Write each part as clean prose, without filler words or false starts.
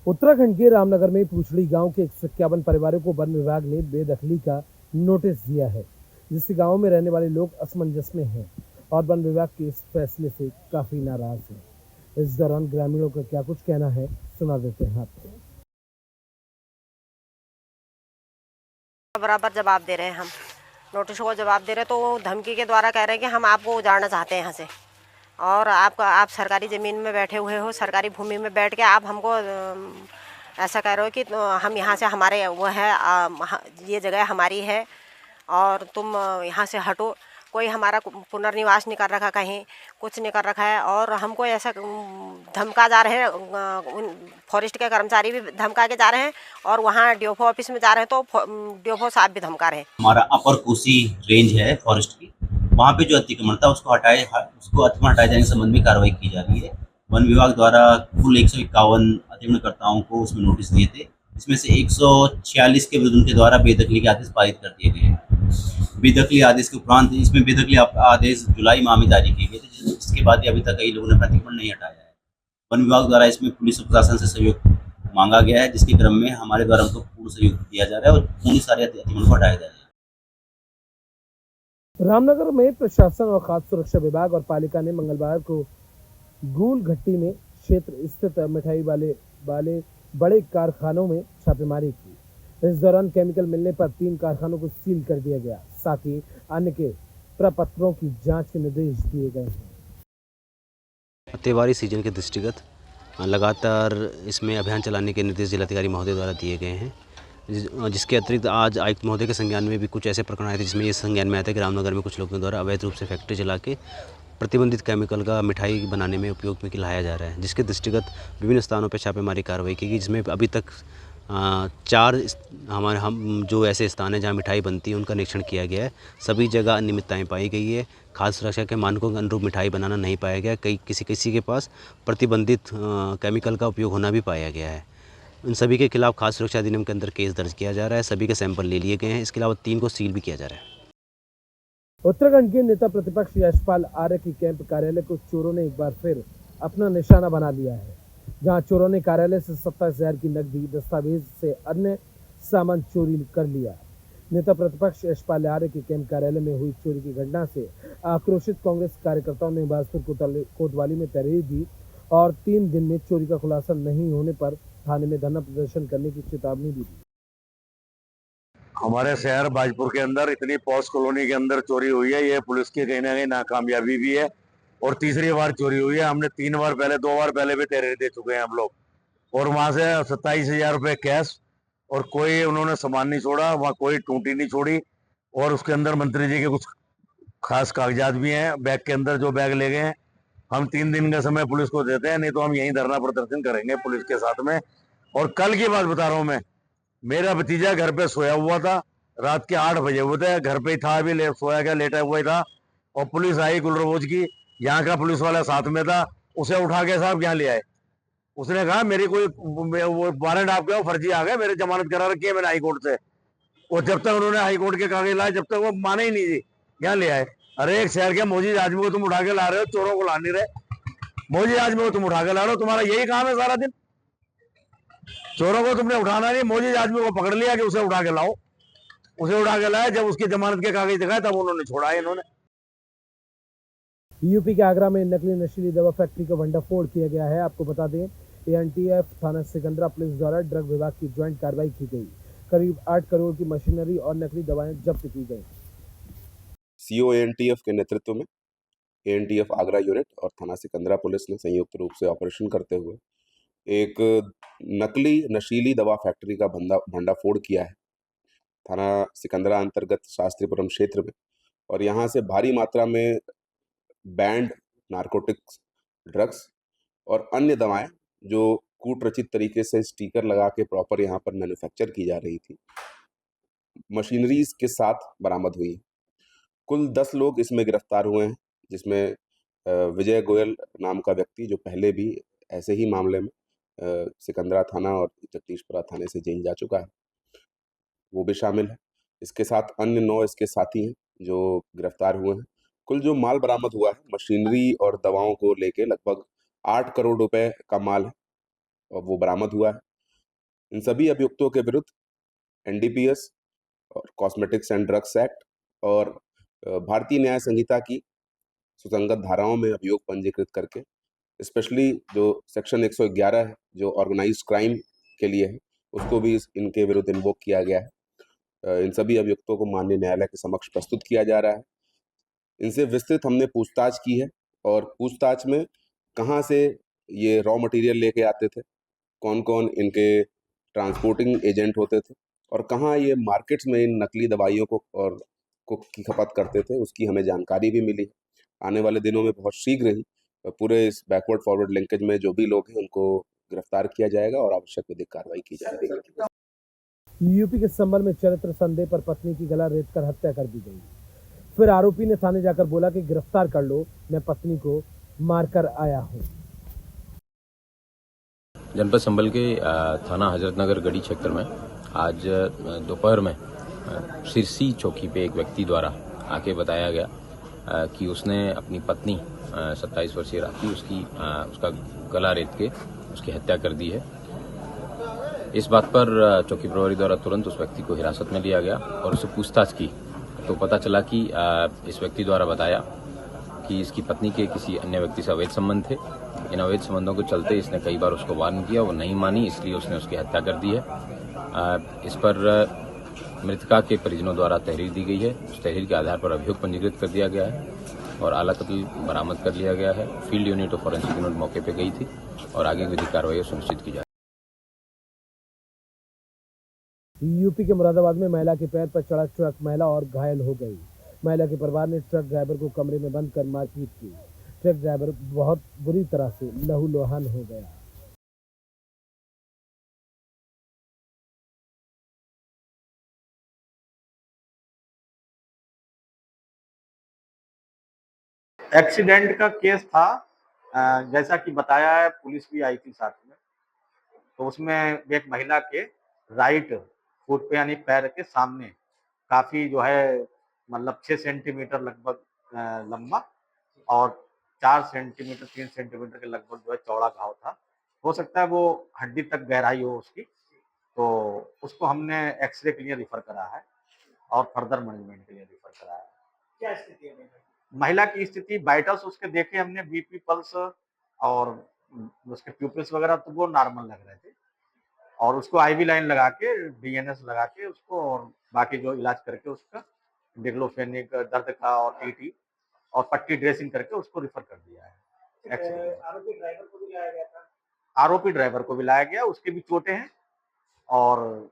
उत्तराखंड के रामनगर में पूछड़ी गांव के 151 परिवारों को वन विभाग ने बेदखली का नोटिस दिया है, जिससे गांव में रहने वाले लोग असमंजस में हैं और वन विभाग के इस फैसले से काफी नाराज हैं। इस दौरान ग्रामीणों का क्या कुछ कहना है, सुना देते हैं आपको। बराबर जवाब दे रहे हैं हम, नोटिस को जवाब दे रहे हैं, तो वो धमकी के द्वारा कह रहे हैं कि हम आपको उजाड़ना चाहते हैं यहाँ से, और आप सरकारी ज़मीन में बैठे हुए हो, सरकारी भूमि में बैठ के आप हमको ऐसा कह रहे हो कि हम यहाँ से, हमारे वो है, ये जगह हमारी है और तुम यहाँ से हटो। कोई हमारा पुनर्निवास नहीं कर रखा, कहीं कुछ नहीं कर रखा है, और हमको ऐसा धमका जा रहे हैं, फॉरेस्ट के कर्मचारी भी धमका के जा रहे हैं, और वहाँ डीएफओ ऑफिस में जा रहे हैं तो डीएफओ साहब भी धमका रहे हैं। हमारा अपर कोसी रेंज है फॉरेस्ट की, वहाँ पे जो अतिक्रमण था उसको अतिक्रमण हटाए जाने के संबंध में कार्रवाई की जा रही है। वन विभाग द्वारा कुल 151 अतिक्रमणकर्ताओं को उसमें नोटिस दिए थे, इसमें से 146 के विरुद्ध उनके द्वारा बेदखली के आदेश पारित कर दिए गए हैं। बेदखली आदेश के उपरांत इसमें बेदखली आदेश जुलाई माह में जारी किए गए थे, जिसके बाद अभी तक कई लोगों ने अतिक्रमण नहीं हटाया है। वन विभाग द्वारा इसमें पुलिस प्रशासन से सहयोग मांगा गया है, जिसके क्रम में हमारे द्वारा उनको पूर्ण सहयोग दिया जा रहा है और पूर्ण सारे अतिक्रमण को हटाया जा रहा है। रामनगर में प्रशासन और खाद्य सुरक्षा विभाग और पालिका ने मंगलवार को गूल घट्टी में क्षेत्र स्थित मिठाई वाले बड़े कारखानों में छापेमारी की। इस दौरान केमिकल मिलने पर 3 कारखानों को सील कर दिया गया, साथ ही अन्य के प्रपत्रों की जांच के निर्देश दिए गए हैं। त्योहारी सीजन के दृष्टिगत लगातार इसमें अभियान चलाने के निर्देश जिलाधिकारी महोदय द्वारा दिए गए हैं, जिसके अतिरिक्त आज आयुक्त महोदय के संज्ञान में भी कुछ ऐसे प्रकरण आए थे जिसमें ये संज्ञान में आया था कि रामनगर में कुछ लोगों द्वारा अवैध रूप से फैक्ट्री चला के प्रतिबंधित केमिकल का मिठाई बनाने में उपयोग में लाया जा रहा है, जिसके दृष्टिगत विभिन्न स्थानों पर छापेमारी कार्रवाई की गई, जिसमें अभी तक 4 हम जो ऐसे स्थान हैं जहाँ मिठाई बनती है उनका निरीक्षण किया गया है। सभी जगह अनियमितताएँ पाई गई है। खाद्य सुरक्षा के मानकों के अनुरूप मिठाई बनाना नहीं पाया गया। किसी के पास प्रतिबंधित केमिकल का उपयोग होना भी पाया गया है। उन सभी के खिलाफ खाद्य सुरक्षा अधिनियम के अंदर केस दर्ज किया जा रहा है। सभी के सैंपल ले लिए गए हैं। इसके अलावा 3 को सील भी किया जा रहा है। उत्तराखंड के नेता प्रतिपक्ष यशपाल आर्य की कैंप कार्यालय को चोरों ने एक बार फिर अपना निशाना बना लिया है, जहां चोरों ने कार्यालय से 27,000 की नकदी, दस्तावेज से अन्य सामान चोरी कर लिया। नेता प्रतिपक्ष यशपाल आर्य के कैंप कार्यालय में हुई चोरी की घटना से आक्रोशित कांग्रेस कार्यकर्ताओं ने बाजपुर कोतवाली में तहरीर दी और 3 दिन में चोरी का खुलासा नहीं होने पर थाने में धरना प्रदर्शन करने की चेतावनी भी दी। हमारे शहर बाजपुर के अंदर इतनी पॉश कॉलोनी के अंदर चोरी हुई है, ये पुलिस की कहीं ना कहीं नाकामयाबी भी है और तीसरी बार चोरी हुई है। हमने 3 बार पहले, 2 बार पहले भी तहरीर दे चुके हैं हम लोग, और वहां से 27,000 रुपए कैश और कोई उन्होंने सामान नहीं छोड़ा, वहाँ कोई टूटी नहीं छोड़ी, और उसके अंदर मंत्री जी के कुछ खास कागजात भी हैं बैग के अंदर, जो बैग ले गए हैं। हम 3 दिन का समय पुलिस को देते हैं, नहीं तो हम यहीं धरना प्रदर्शन करेंगे पुलिस के साथ में। और कल की बात बता रहा हूँ मैं, मेरा भतीजा घर पे सोया हुआ था, रात के 8 बजे हुए थे, घर पे ही था, अभी सोया क्या लेटा हुआ ही था, और पुलिस आई गुलरबोज की, यहाँ का पुलिस वाला साथ में था, उसे उठा के साहब यहाँ ले आए। उसने कहा मेरी कोई वो वारंट आपके फर्जी आ गए, मेरे जमानत करा रखी है मैंने हाई कोर्ट से, और जब तक उन्होंने हाई कोर्ट के कागज लाए जब तक वो माने ही नहीं जी, यहाँ ले आए। अरे एक शहर के मोजी आदमी को तुम उठा के ला रहे हो, चोरों को ला नहीं रहे। मोजी आदमी को तुम उठा के ला रहे हो, तुम्हारा यही काम है सारा दिन, चोरों को तुमने उठाना नहीं, मोजी आदमी को पकड़ लिया कि उसे उठा के लाओ, उसे उठा के लाया, जब उसकी जमानत के कागज दिखाए तब उन्होंने छोड़ा इन्होंने। यूपी के आगरा में नकली नशीली दवा फैक्ट्री का भंडाफोड़ किया गया है। आपको बता दें, एएनटीएफ थाना सिकंदरा पुलिस द्वारा ड्रग विभाग की ज्वाइंट कार्रवाई की गई। करीब 8 करोड़ की मशीनरी और नकली दवाएं जब्त की गई। सीओ एएनटीएफ के नेतृत्व में एएनटीएफ आगरा यूनिट और थाना सिकंदरा पुलिस ने संयुक्त रूप से ऑपरेशन करते हुए एक नकली नशीली दवा फैक्ट्री का भंडाफोड़ किया है थाना सिकंदरा अंतर्गत शास्त्रीपुरम क्षेत्र में। और यहाँ से भारी मात्रा में बैंड, नारकोटिक्स, ड्रग्स और अन्य दवाएं जो कूटरचित तरीके से स्टिकर लगा के प्रॉपर यहाँ पर मैन्युफैक्चर की जा रही थी, मशीनरीज के साथ बरामद हुई। कुल 10 लोग इसमें गिरफ्तार हुए हैं, जिसमें विजय गोयल नाम का व्यक्ति, जो पहले भी ऐसे ही मामले में सिकंदरा थाना और जगदीशपुरा थाने से जेल जा चुका है, वो भी शामिल है। इसके साथ अन्य 9 इसके साथी हैं जो गिरफ्तार हुए हैं। कुल जो माल बरामद हुआ है, मशीनरी और दवाओं को लेके लगभग 8 करोड़ रुपए का माल है और वो बरामद हुआ है। इन सभी अभियुक्तों के विरुद्ध एनडीपीएस और कॉस्मेटिक्स एंड ड्रग्स एक्ट और भारतीय न्याय संहिता की सुसंगत धाराओं में अभियोग पंजीकृत करके स्पेशली जो सेक्शन 111 है जो ऑर्गेनाइज्ड क्राइम के लिए है उसको भी इनके विरुद्ध इन्वोक किया गया है। इन सभी अभियुक्तों को माननीय न्यायालय के समक्ष प्रस्तुत किया जा रहा है। इनसे विस्तृत हमने पूछताछ की है और पूछताछ में कहाँ से ये रॉ मटेरियल लेके आते थे, कौन कौन इनके ट्रांसपोर्टिंग एजेंट होते थे और कहाँ ये मार्केट्स में इन नकली दवाइयों को की खपत करते थे, उसकी हमें जानकारी भी मिली है। आने वाले दिनों में बहुत शीघ्र ही पूरे इस बैकवर्ड फॉरवर्ड लिंकेज में जो भी लोग हैं उनको गिरफ्तार किया जाएगा और आवश्यक विधिक कार्रवाई की जाएगी। यूपी के संबल में चरित्र संदेह पर पत्नी की गला रेतकर हत्या कर दी गई। फिर आरोपी ने थाने जाकर बोला कि गिरफ्तार कर लो, मैं पत्नी को मारकर आया हूँ। जनपद संबल के थाना हजरतनगर गढ़ी क्षेत्र में आज दोपहर में सिरसी चौकी पे एक व्यक्ति द्वारा आके बताया गया कि उसने अपनी पत्नी 27 वर्षीय राखी उसका गला रेत के उसकी हत्या कर दी है। इस बात पर चौकी प्रभारी द्वारा तुरंत उस व्यक्ति को हिरासत में लिया गया और उससे पूछताछ की तो पता चला कि इस व्यक्ति द्वारा बताया कि इसकी पत्नी के किसी अन्य व्यक्ति से अवैध संबंध थे। इन अवैध संबंधों के चलते इसने कई बार उसको वार्न किया, वो नहीं मानी, इसलिए उसने उसकी हत्या कर दी है। इस पर मृतका के परिजनों द्वारा तहरीर दी गई है। उस तहरीर के आधार पर अभियोग पंजीकृत कर दिया गया है और आला कत्ल बरामद कर लिया गया है। फील्ड यूनिट और फॉरेंसिक यूनिट मौके पर गई थी और आगे विधिक कार्रवाई सुनिश्चित की जाए। यूपी के मुरादाबाद में महिला के पैर पर चढ़ा ट्रक, महिला और घायल हो गई। महिला के परिवार ने ट्रक ड्राइवर को कमरे में बंद कर मारपीट की। ट्रक ड्राइवर बहुत बुरी तरह से लहूलुहान हो गया। एक्सीडेंट का केस था, जैसा कि बताया है, पुलिस भी आई थी साथ में। तो उसमें एक महिला के राइट फुट पे यानी पैर के सामने काफी जो है मतलब 6 सेंटीमीटर लगभग लंबा और 4 सेंटीमीटर 3 सेंटीमीटर के लगभग जो है चौड़ा घाव था। हो सकता है वो हड्डी तक गहराई हो उसकी, तो उसको हमने एक्सरे के लिए रिफर करा है और फर्दर मैनेजमेंट के लिए रिफर करा है। क्या स्थिति है महिला की? स्थिति वाइटल्स उसके देखे हमने, बीपी, पल्स और उसके प्यूपिल्स वगैरह तो वो नॉर्मल लग रहे थे और उसको आईवी लाइन लगा के डीएनएस लगा के उसको और बाकी जो इलाज करके उसका डिक्लोफेनिक दर्द का और टीटी और पट्टी ड्रेसिंग करके उसको रिफर कर दिया है। आरोपी ड्राइवर को भी लाया गया था? आरोपी ड्राइवर को भी लाया गया, उसके भी चोटें हैं और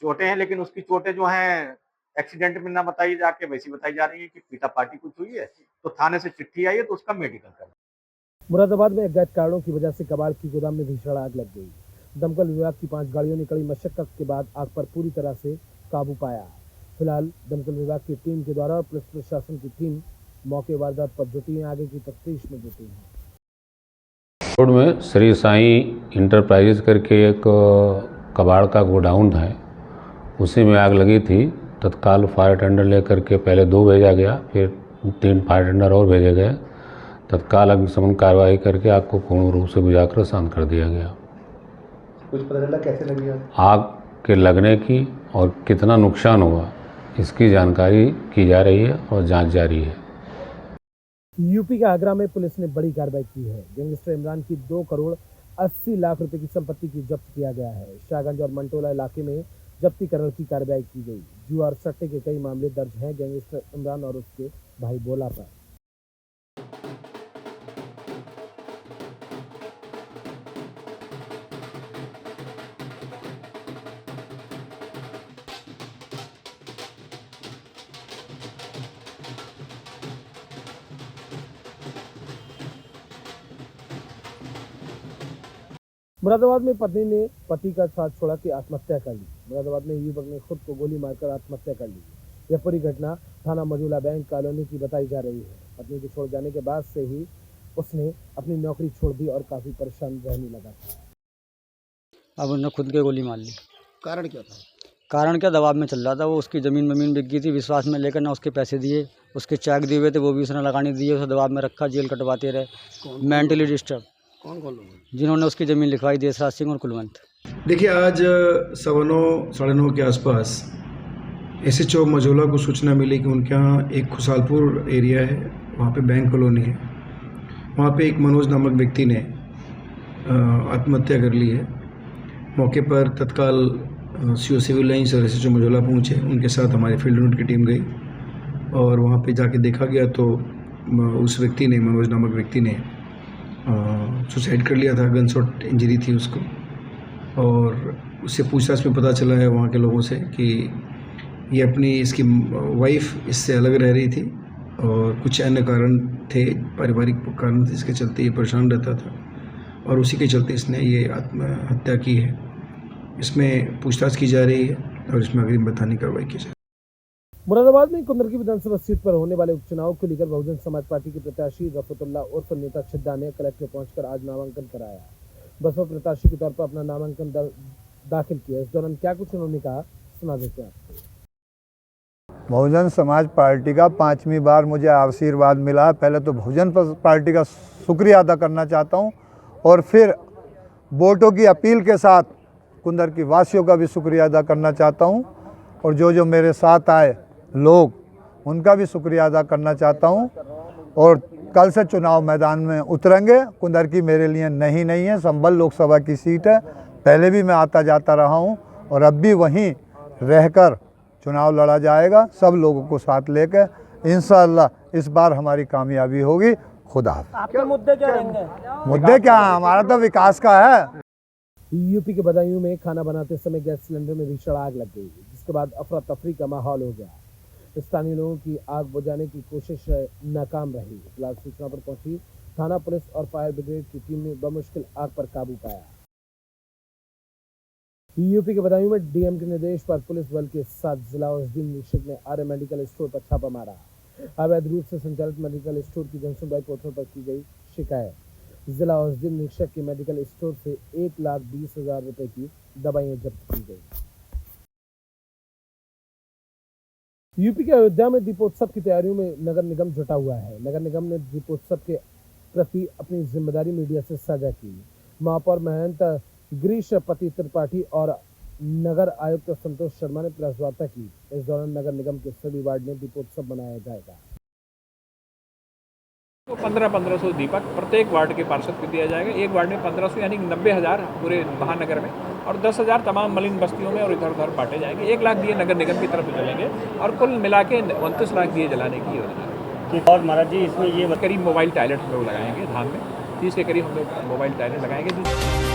चोटें हैं, लेकिन उसकी चोटें जो हैं एक्सीडेंट में ना बताई जाके वैसी बताई जा रही है कि पीटापाटी कुछ हुई है, तो थाने से चिट्ठी आई है तो उसका मेडिकल कर। मुरादाबाद में अज्ञात कारणों की वजह से कबाड़ की गोदाम में भीषण आग लग गई। दमकल विभाग की 5 गाड़ियों ने कड़ी मशक्कत के बाद आग पर पूरी तरह से काबू पाया। फिलहाल दमकल विभाग की टीम के द्वारा और पुलिस प्रशासन की टीम मौके वारदात पर जुटी है, आगे की तफ्तीश में जुटी है। रोड में श्री साईं इंटरप्राइजेज करके एक कबाड़ का गोडाउन है, उसी में आग लगी थी। तत्काल फायर टेंडर लेकर के पहले 2 भेजा गया, फिर 3 फायर टेंडर और भेजे गए। तत्काल अग्निशमन कार्रवाई करके आग को पूर्ण रूप से बुझाकर शांत कर दिया गया। कुछ पता चला कैसे लगी आग के लगने की और कितना नुकसान हुआ इसकी जानकारी की जा रही है और जांच जारी है। यूपी के आगरा में पुलिस ने बड़ी कार्रवाई की है। गैंगस्टर इमरान की 2 करोड़ 80 लाख रुपए की संपत्ति की जब्त किया गया है। शाहगंज और मंटोला इलाके में जब्तीकरण की कार्रवाई की गई। जुआ और सट्टे के कई मामले दर्ज हैं गैंगस्टर इमरान और उसके भाई भोला पर। मुरादाबाद में पत्नी ने पति का साथ छोड़ा के आत्महत्या कर ली। मुरादाबाद में युवक ने खुद को गोली मारकर आत्महत्या कर ली। यह पूरी घटना थाना मजूला बैंक कॉलोनी की बताई जा रही है। पत्नी के छोड़ जाने के बाद से ही उसने अपनी नौकरी छोड़ दी और काफी परेशान रहने लगा था। अब उन्होंने खुद के गोली मार ली। कारण क्या था? कारण क्या, दबाव में चल रहा था वो। उसकी ज़मीन बिक गई थी, विश्वास में लेकर ना उसके पैसे दिए, उसके चेक दिए हुए थे वो भी उसने लगाने दिए, उसे दबाव में रखा, जेल कटवाते रहे। Mentally disturb. कौन लोग? जिन्होंने उसकी ज़मीन लिखवाई, देशराज सिंह और कुलवंत। देखिए, आज 9:15 साढ़े 9 के आसपास SHO मझौला को सूचना मिली कि उनके यहाँ एक खुशालपुर एरिया है, वहाँ पे बैंक कॉलोनी है, वहाँ पे एक मनोज नामक व्यक्ति ने आत्महत्या कर ली है। मौके पर तत्काल CO सिविल लाइन्स और SHO मझौला पहुँचे, उनके साथ हमारी फील्ड यूनिट की टीम गई और वहाँ पे जाके देखा गया तो उस व्यक्ति ने, मनोज नामक व्यक्ति ने सुसाइड कर लिया था। गन शॉट इंजरी थी उसको और उससे पूछताछ में पता चला है वहाँ के लोगों से कि ये इसकी वाइफ इससे अलग रह रही थी और कुछ अन्य कारण थे, पारिवारिक कारण थे, इसके चलते ये परेशान रहता था और उसी के चलते इसने ये आत्महत्या की है। इसमें पूछताछ की जा रही है और इसमें अग्रिम बतानी कार्रवाई की जाए। मुरादाबाद में कुंदरकी विधानसभा सीट पर होने वाले उपचुनाव को लेकर बहुजन समाज पार्टी के प्रत्याशी रफतुल्ला उर्फ नेता छिद्दा ने कलेक्टर पहुंचकर आज नामांकन कराया। बसपा प्रत्याशी के तौर पर अपना नामांकन दाखिल किया। इस दौरान क्या कुछ उन्होंने कहा, सुना देते हैं आपको। बहुजन समाज पार्टी का 5वीं बार मुझे आशीर्वाद मिला। पहले तो बहुजन पार्टी का शुक्रिया अदा करना चाहता हूं और फिर वोटों की अपील के साथ कुंदरकी वासियों का भी शुक्रिया अदा करना चाहता हूं और जो मेरे साथ आए लोग, उनका भी शुक्रिया अदा करना चाहता हूं। और कल से चुनाव मैदान में उतरेंगे। कुंदरकी मेरे लिए नहीं है, संभल लोकसभा की सीट है। पहले भी मैं आता जाता रहा हूं और अब भी वहीं रहकर चुनाव लड़ा जाएगा, सब लोगों को साथ लेकर। इंशाअल्लाह इस बार हमारी कामयाबी होगी। खुदा हाफ़िज़। आपके मुद्दे क्या रहेंगे? मुद्दे क्या, हमारा तो विकास का है। यूपी के बदायूं में खाना बनाते समय गैस सिलेंडर में भीषण आग लग गई, जिसके बाद अफरा तफरी का माहौल हो गया। स्थानीय लोगों की आग बुझाने की कोशिश नाकाम रही। फिलहाल सूचना पर पहुंची थाना पुलिस और फायर ब्रिगेड की टीम ने बमुश्किल आग पर काबू पाया। यूपी के बदायूं में DM के निर्देश पर पुलिस बल के साथ जिला औषधि निरीक्षक ने आर्य मेडिकल स्टोर पर छापा मारा। अवैध रूप से संचालित मेडिकल स्टोर की जनसुनवाई पोर्टल पर की गई शिकायत। जिला औषधि निरीक्षक के मेडिकल स्टोर से 1,20,000 रुपए की दवाइयां जब्त की गई। यूपी के अयोध्या में दीपोत्सव की तैयारियों में नगर निगम जुटा हुआ है। नगर निगम ने दीपोत्सव के प्रति अपनी जिम्मेदारी मीडिया से साझा की। महापौर महंत गिरीशपति त्रिपाठी और नगर आयुक्त संतोष शर्मा ने प्रेस वार्ता की। इस दौरान नगर निगम के सभी वार्ड में दीपोत्सव मनाया जाएगा। 1500 दीपक प्रत्येक वार्ड के पार्षद को दिया जाएगा। एक वार्ड में 1500 यानी 90,000 पूरे महानगर में और 10,000 तमाम मलिन बस्तियों में और इधर उधर बांटे जाएंगे। 1 लाख दिए नगर निगम की तरफ जलेंगे और कुल मिला के 29 लाख दिए जलाने की योजना है। और महाराज जी इसमें ये करीब मोबाइल टॉयलेट हम लोग लगाएंगे धाम में, 30 के करीब हम लोग मोबाइल टॉयलेट लगाएंगे।